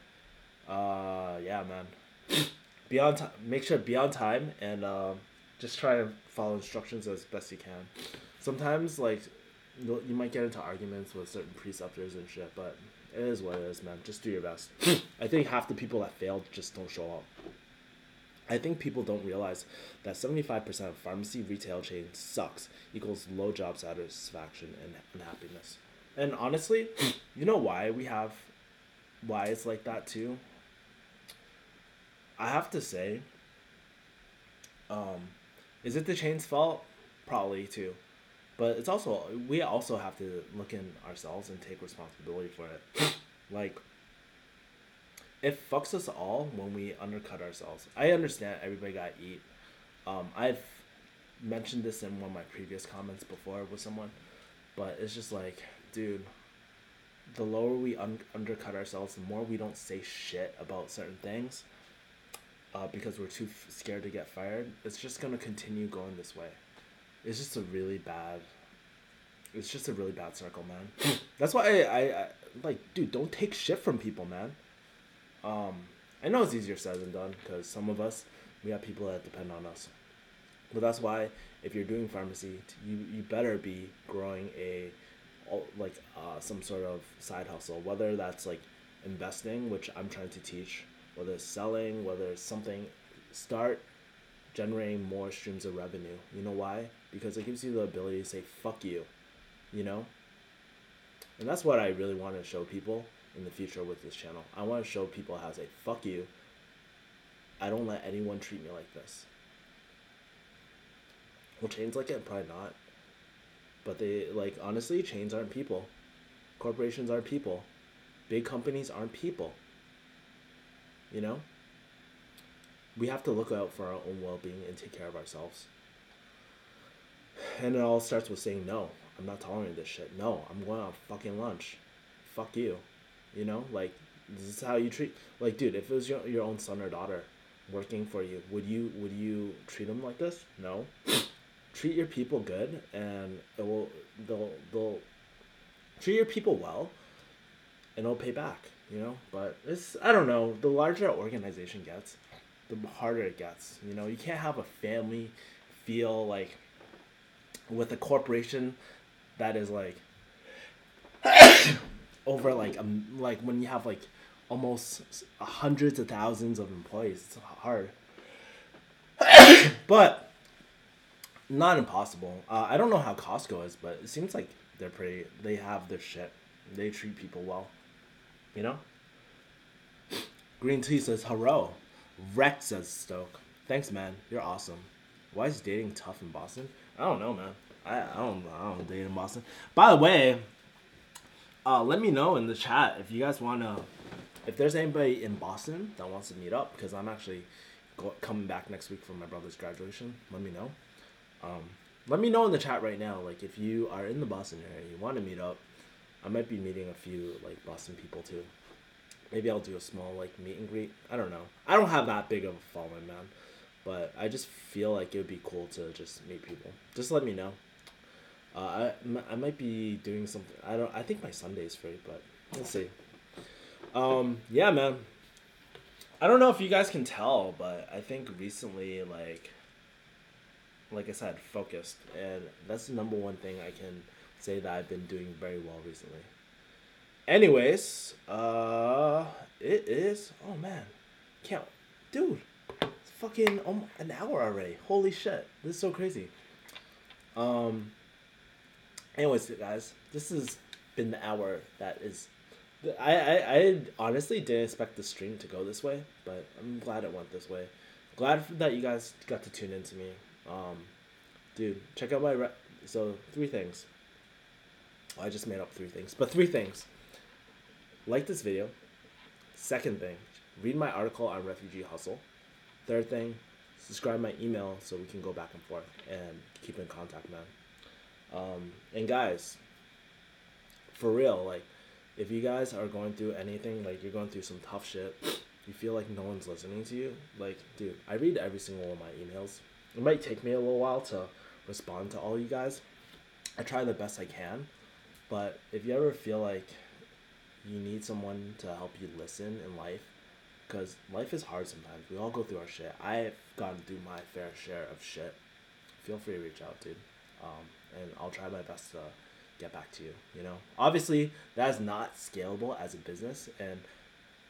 yeah, man. Be on time. Make sure to be on time and just try to follow instructions as best you can. Sometimes, like, you might get into arguments with certain preceptors and shit, but it is what it is, man. Just do your best. I think half the people that failed just don't show up. I think people don't realize that 75% of pharmacy retail chain sucks equals low job satisfaction and unhappiness. And honestly, you know why it's like that too? I have to say, is it the chain's fault? Probably too. But we also have to look in ourselves and take responsibility for it. Like, it fucks us all when we undercut ourselves. I understand everybody gotta eat, I've mentioned this in one of my previous comments before with someone, but it's just like, dude, the lower we undercut ourselves, the more we don't say shit about certain things, because we're too scared to get fired. It's just gonna continue going this way. It's just a really bad. It's just a really bad circle, man. That's why I like, dude, don't take shit from people, man. Um, I know it's easier said than done because some of us, we have people that depend on us. But that's why if you're doing pharmacy, you better be growing some sort of side hustle, whether that's like investing, which I'm trying to teach, whether it's selling, whether it's something. Start generating more streams of revenue. You know why? Because it gives you the ability to say fuck you, you know? And that's what I really want to show people in the future with this channel. I want to show people how to say fuck you. I don't let anyone treat me like this. Will chains like it? Probably not. But they, like, honestly, chains aren't people. Corporations aren't people. Big companies aren't people. You know? We have to look out for our own well-being and take care of ourselves. And it all starts with saying no. I'm not tolerating this shit. No, I'm going on fucking lunch. Fuck you. You know? Like, this is how you treat... Like, dude, if it was your own son or daughter working for you, would you treat them like this? No. Treat your people good, and they'll treat your people well, and it'll pay back, you know. But it's, I don't know, the larger an organization gets, the harder it gets. You know, you can't have a family feel like with a corporation that is like over like when you have like almost hundreds of thousands of employees. It's hard, but not impossible. I don't know how Costco is, but it seems like they have their shit. They treat people well. You know? Green Tea says, hello. Rex says, Stoke. Thanks, man. You're awesome. Why is dating tough in Boston? I don't know, man. I don't date in Boston. By the way, let me know in the chat if you guys want to... If there's anybody in Boston that wants to meet up, because I'm actually coming back next week for my brother's graduation. Let me know. Let me know in the chat right now, like, if you are in the Boston area, you want to meet up. I might be meeting a few, like, Boston people, too. Maybe I'll do a small, like, meet and greet. I don't know. I don't have that big of a following, man. But I just feel like it would be cool to just meet people. Just let me know. I might be doing something. I think my Sunday's free, but we'll see. Yeah, man. I don't know if you guys can tell, but I think recently, like I said, focused. And that's the number one thing I can say that I've been doing very well recently. Anyways, it is... Oh, man. Can't... Dude, it's fucking an hour already. Holy shit. This is so crazy. Anyways, guys, this has been the hour that is... I honestly didn't expect the stream to go this way, but I'm glad it went this way. Glad that you guys got to tune in to me. Dude, check out my... So, 3 things. Well, I just made up 3 things. But 3 things. Like this video. Second thing, read my article on Refugee Hustle. Third thing, subscribe my email so we can go back and forth and keep in contact, man. And guys, for real, like, if you guys are going through anything, like you're going through some tough shit, you feel like no one's listening to you, like, dude, I read every single one of my emails. It might take me a little while to respond to all you guys. I try the best I can, but if you ever feel like you need someone to help you listen in life, because life is hard sometimes. We all go through our shit. I've gone through my fair share of shit. Feel free to reach out, dude. And I'll try my best to get back to you, you know? Obviously, that is not scalable as a business, and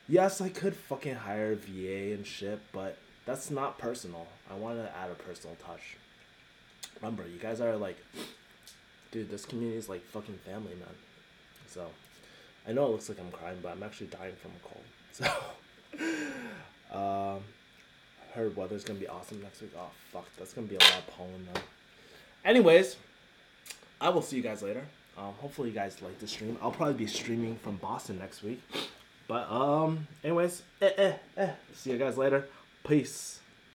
yes, I could fucking hire a VA and shit, but that's not personal. I want to add a personal touch. Remember, you guys are like, dude, this community is like fucking family, man. So, I know it looks like I'm crying, but I'm actually dying from a cold. So, heard weather's gonna be awesome next week. Oh, fuck, that's gonna be a lot of pollen, though. Anyways, I will see you guys later. Hopefully you guys like the stream. I'll probably be streaming from Boston next week. But, anyways, see you guys later. Peace.